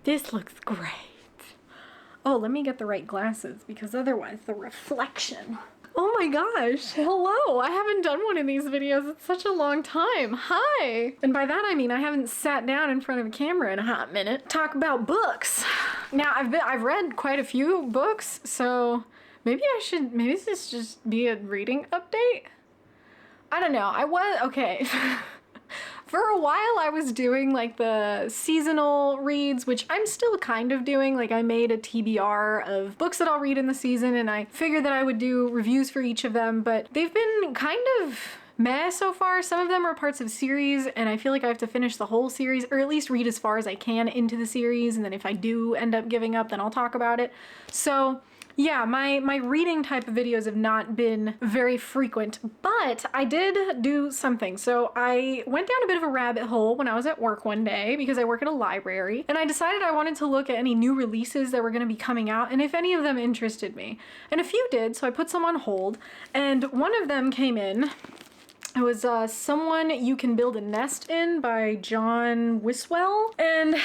This looks great. Oh, let me get the right glasses because otherwise the reflection. Oh my gosh, hello. I haven't done one of these videos in such a long time. Hi. And by that I mean I haven't sat down in front of a camera in a hot minute. Talk about books. Now I've read quite a few books, so maybe this just be a reading update? I don't know. Okay. For a while I was doing like the seasonal reads, which I'm still kind of doing. Like I made a TBR of books that I'll read in the season, and I figured that I would do reviews for each of them, but they've been kind of meh so far. Some of them are parts of series, and I feel like I have to finish the whole series, or at least read as far as I can into the series, and then if I do end up giving up, then I'll talk about it. So yeah, my reading type of videos have not been very frequent, but I did do something. So I went down a bit of a rabbit hole when I was at work one day because I work at a library, and I decided I wanted to look at any new releases that were going to be coming out and if any of them interested me. And a few did, so I put some on hold, and one of them came in. It was Someone You Can Build a Nest In by John Wiswell, and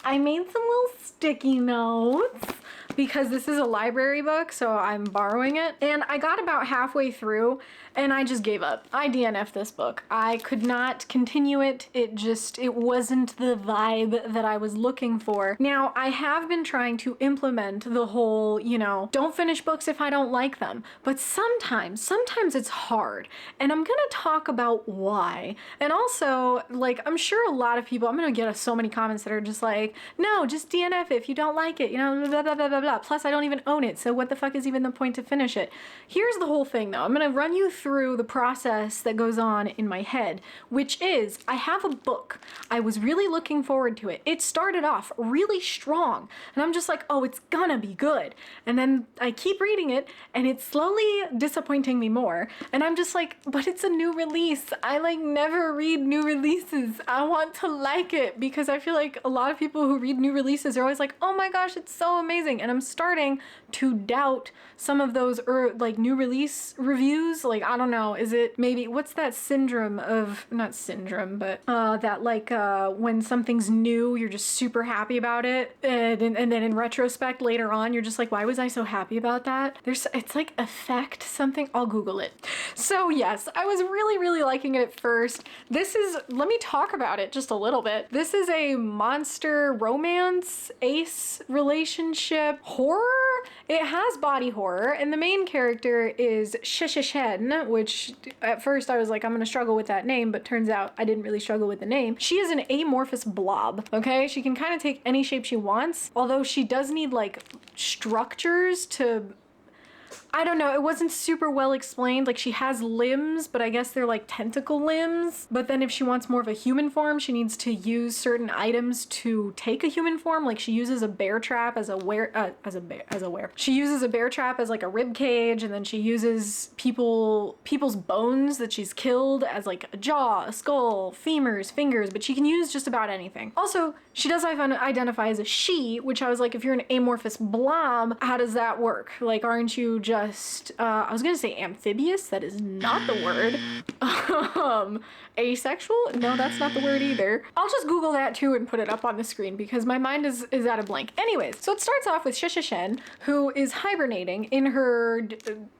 I made some little sticky notes because this is a library book, so I'm borrowing it. And I got about halfway through and I just gave up. I DNF'd this book. I could not continue it. It wasn't the vibe that I was looking for. Now, I have been trying to implement the whole, don't finish books if I don't like them. But sometimes it's hard. And I'm gonna talk about why. And also, like, I'm sure a lot of people, I'm gonna get so many comments that are just like, no, just DNF it if you don't like it, blah, blah, blah, blah, blah. Plus, I don't even own it, so what the fuck is even the point to finish it? Here's the whole thing, though. I'm gonna run you through the process that goes on in my head, which is, I have a book. I was really looking forward to it. It started off really strong, and I'm just like, oh, it's gonna be good. And then I keep reading it, and it's slowly disappointing me more. And I'm just like, but it's a new release. I like never read new releases. I want to like it because I feel like a lot of people who read new releases are always like, oh my gosh, it's so amazing. And I'm starting to doubt some of those like new release reviews. Like, I don't know, is it maybe, what's that syndrome of, not syndrome, but that like when something's new, you're just super happy about it. And then in retrospect later on, you're just like, why was I so happy about that? It's like affect something. I'll Google it. So yes, I was really, really liking it at first. Let me talk about it just a little bit. This is a monster romance ace relationship horror. It has body horror, and the main character is Shen, which at first I was like, I'm gonna struggle with that name, but turns out I didn't really struggle with the name. She is an amorphous blob, okay? She can kind of take any shape she wants, although she does need like structures to, I don't know, it wasn't super well explained. Like, she has limbs, but I guess they're like tentacle limbs. But then if she wants more of a human form, she needs to use certain items to take a human form. Like, she uses a bear trap as a She uses a bear trap as like a rib cage, and then she uses people's bones that she's killed as like a jaw, a skull, femurs, fingers, but she can use just about anything. Also, she does identify as a she, which I was like, if you're an amorphous blob, how does that work? Like, aren't you just I was gonna say amphibious, that is not the word. Asexual? No, that's not the word either. I'll just Google that too and put it up on the screen because my mind is at a blank. Anyways, so it starts off with Shen, who is hibernating in her,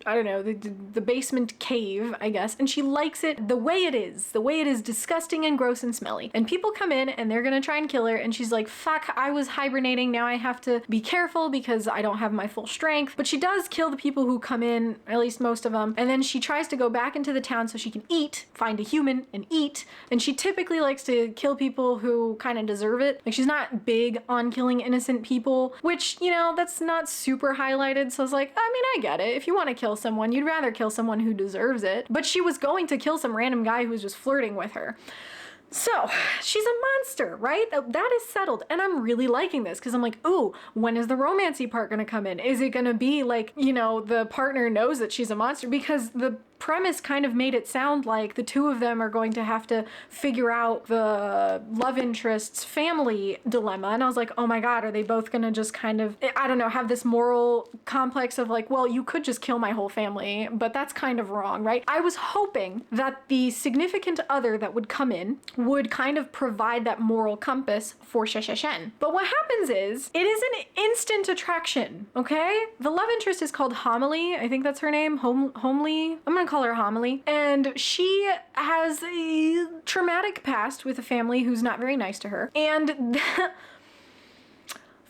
I don't know, the basement cave, I guess, and she likes it the way it is. The way it is disgusting and gross and smelly. And people come in and they're gonna try and kill her, and she's like, fuck, I was hibernating, now I have to be careful because I don't have my full strength. But she does kill the people who come in, at least most of them, and then she tries to go back into the town so she can eat, find a human and eat, and she typically likes to kill people who kind of deserve it. Like, she's not big on killing innocent people, which, that's not super highlighted, so I was like, I mean, I get it. If you want to kill someone, you'd rather kill someone who deserves it. But she was going to kill some random guy who was just flirting with her. So she's a monster, right? That is settled. And I'm really liking this because I'm like, ooh, when is the romancy part going to come in? Is it going to be like, the partner knows that she's a monster? Because the premise kind of made it sound like the two of them are going to have to figure out the love interest's family dilemma. And I was like, oh my God, are they both gonna just kind of, I don't know, have this moral complex of like, well, you could just kill my whole family, but that's kind of wrong, right? I was hoping that the significant other that would come in would kind of provide that moral compass for Shen. But what happens is, it is an instant attraction, okay? The love interest is called Homily. I think that's her name, Homely. I'm gonna call her Homily. And she has a traumatic past with a family who's not very nice to her. And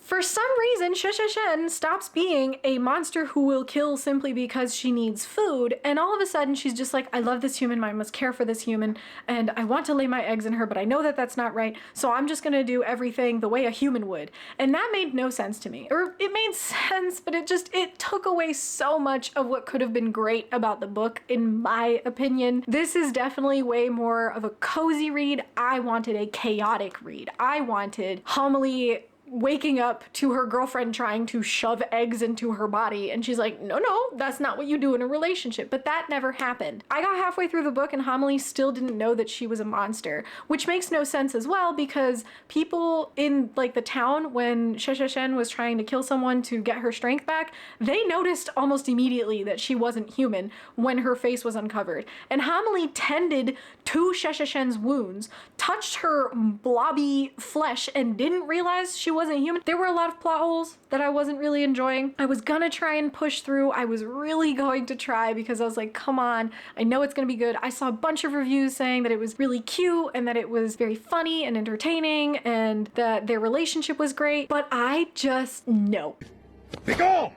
for some reason, Shen stops being a monster who will kill simply because she needs food, and all of a sudden she's just like, I love this human, I must care for this human, and I want to lay my eggs in her, but I know that that's not right, so I'm just gonna do everything the way a human would. And that made no sense to me. Or it made sense, but it took away so much of what could have been great about the book, in my opinion. This is definitely way more of a cozy read. I wanted a chaotic read. I wanted Homily waking up to her girlfriend trying to shove eggs into her body, and she's like, no, that's not what you do in a relationship. But that never happened. I got halfway through the book and Homily still didn't know that she was a monster, which makes no sense as well, because people in like the town, when Shen was trying to kill someone to get her strength back, they noticed almost immediately that she wasn't human when her face was uncovered. And Homily tended to Shen's wounds, touched her blobby flesh, and didn't realize she wasn't human. There were a lot of plot holes that I wasn't really enjoying. I was gonna try and push through. I was really going to try, because I was like, come on, I know it's gonna be good. I saw a bunch of reviews saying that it was really cute and that it was very funny and entertaining and that their relationship was great, but I just, no. Be gone!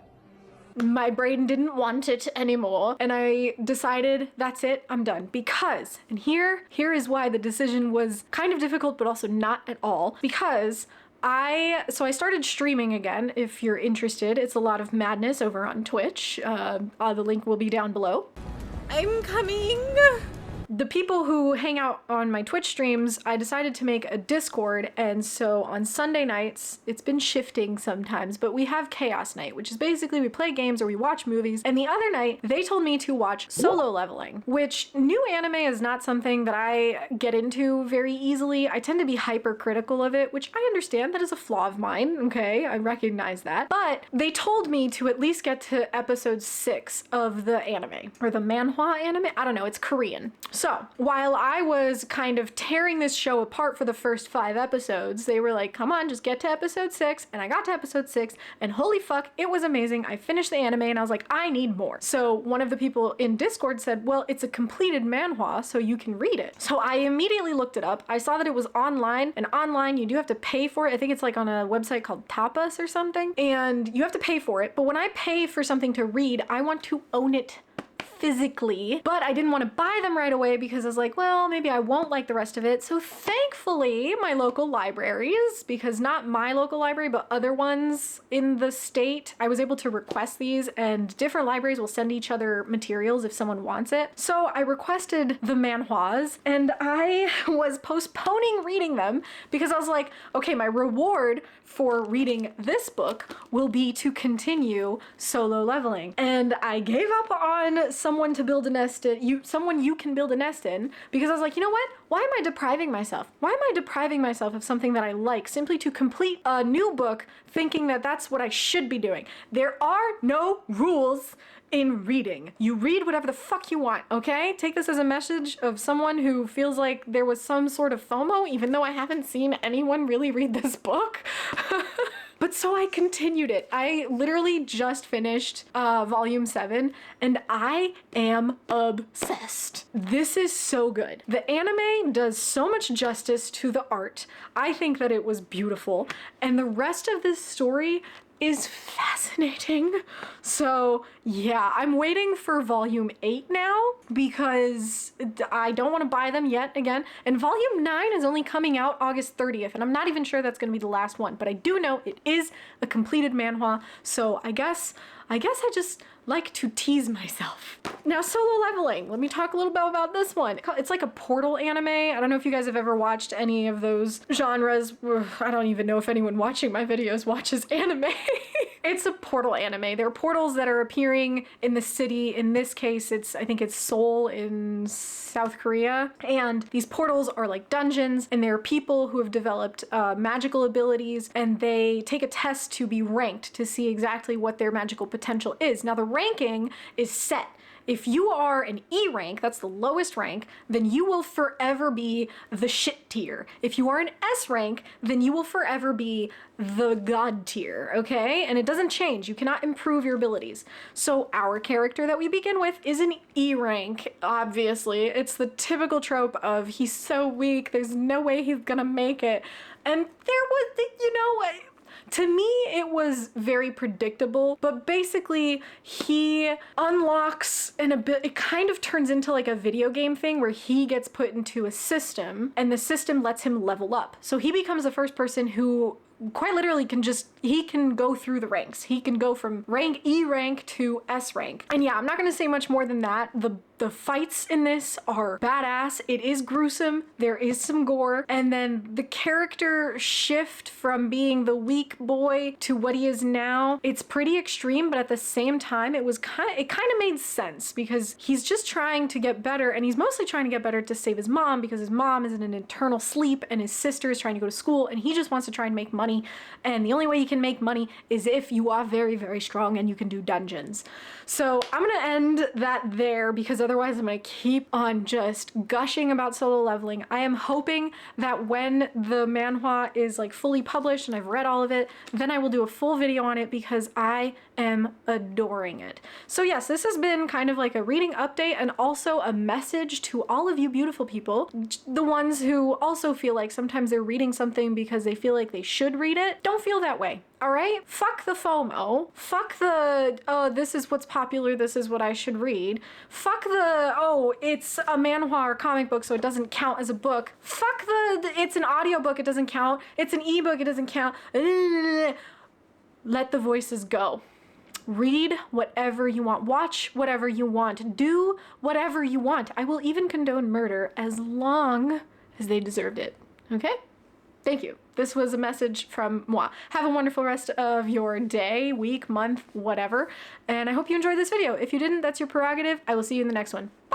My brain didn't want it anymore, and I decided, that's it, I'm done. Because, and here is why the decision was kind of difficult, but also not at all, because I started streaming again. If you're interested, it's a lot of madness over on Twitch. The link will be down below. I'm coming. The people who hang out on my Twitch streams, I decided to make a Discord, and so on Sunday nights, it's been shifting sometimes, but we have Chaos Night, which is basically we play games or we watch movies, and the other night, they told me to watch Solo Leveling, which new anime is not something that I get into very easily. I tend to be hypercritical of it, which I understand, that is a flaw of mine, okay? I recognize that. But they told me to at least get to episode 6 of the anime, or the manhwa anime? I don't know, it's Korean. So, while I was kind of tearing this show apart for the first 5 episodes, they were like, come on, just get to episode 6, and I got to episode 6, and holy fuck, it was amazing. I finished the anime, and I was like, I need more. So one of the people in Discord said, well, it's a completed manhwa, so you can read it. So I immediately looked it up. I saw that it was online, and online you do have to pay for it. I think it's like on a website called Tapas or something, and you have to pay for it. But when I pay for something to read, I want to own it physically, but I didn't want to buy them right away because I was like, well, maybe I won't like the rest of it. So thankfully, my local libraries, because not my local library, but other ones in the state, I was able to request these, and different libraries will send each other materials if someone wants it. So I requested the manhwas, and I was postponing reading them because I was like, okay, my reward for reading this book will be to continue Solo Leveling. And I gave up on someone to build a nest in, someone you can build a nest in, because I was like, you know what? Why am I depriving myself? Why am I depriving myself of something that I like simply to complete a new book thinking that that's what I should be doing? There are no rules in reading. You read whatever the fuck you want, okay? Take this as a message of someone who feels like there was some sort of FOMO, even though I haven't seen anyone really read this book. But so I continued it. I literally just finished volume 7, and I am obsessed. This is so good. The anime does so much justice to the art. I think that it was beautiful, and the rest of this story is fascinating. So yeah, I'm waiting for volume 8 now because I don't want to buy them yet again. And volume 9 is only coming out August 30th, and I'm not even sure that's going to be the last one, but I do know it is a completed manhwa. So I guess I just like to tease myself. Now, Solo Leveling. Let me talk a little bit about this one. It's like a portal anime. I don't know if you guys have ever watched any of those genres. I don't even know if anyone watching my videos watches anime. It's a portal anime. There are portals that are appearing in the city. In this case, I think it's Seoul in South Korea. And these portals are like dungeons, and there are people who have developed magical abilities, and they take a test to be ranked to see exactly what their magical potential is. Now, the ranking is set. If you are an E rank, that's the lowest rank, then you will forever be the shit tier. If you are an S rank, then you will forever be the god tier, okay? And it doesn't change. You cannot improve your abilities. So our character that we begin with is an E rank, obviously. It's the typical trope of he's so weak, there's no way he's gonna make it. And there was, you know, to me, it was very predictable, but basically he unlocks an ability. It kind of turns into like a video game thing where he gets put into a system and the system lets him level up. So he becomes the first person who quite literally he can go through the ranks. He can go from E rank to S rank. And yeah, I'm not gonna say much more than that. The fights in this are badass. It is gruesome. There is some gore. And then the character shift from being the weak boy to what he is now, it's pretty extreme, but at the same time, it kind of made sense because he's just trying to get better, and he's mostly trying to get better to save his mom because his mom is in an eternal sleep and his sister is trying to go to school, and he just wants to try and make money. And the only way you can make money is if you are very, very strong and you can do dungeons. So I'm gonna end that there because otherwise I'm gonna keep on just gushing about solo leveling. I am hoping that when the manhwa is like fully published and I've read all of it, then I will do a full video on it because I am adoring it. So yes, this has been kind of like a reading update and also a message to all of you beautiful people, the ones who also feel like sometimes they're reading something because they feel like they should read it. Don't feel that way. All right? Fuck the FOMO. Fuck the, oh, this is what's popular, this is what I should read. Fuck the, oh, it's a manhwa or comic book, so it doesn't count as a book. Fuck the it's an audiobook, it doesn't count. It's an ebook, it doesn't count. Let the voices go. Read whatever you want. Watch whatever you want. Do whatever you want. I will even condone murder as long as they deserved it. Okay? Thank you. This was a message from moi. Have a wonderful rest of your day, week, month, whatever. And I hope you enjoyed this video. If you didn't, that's your prerogative. I will see you in the next one. Bye!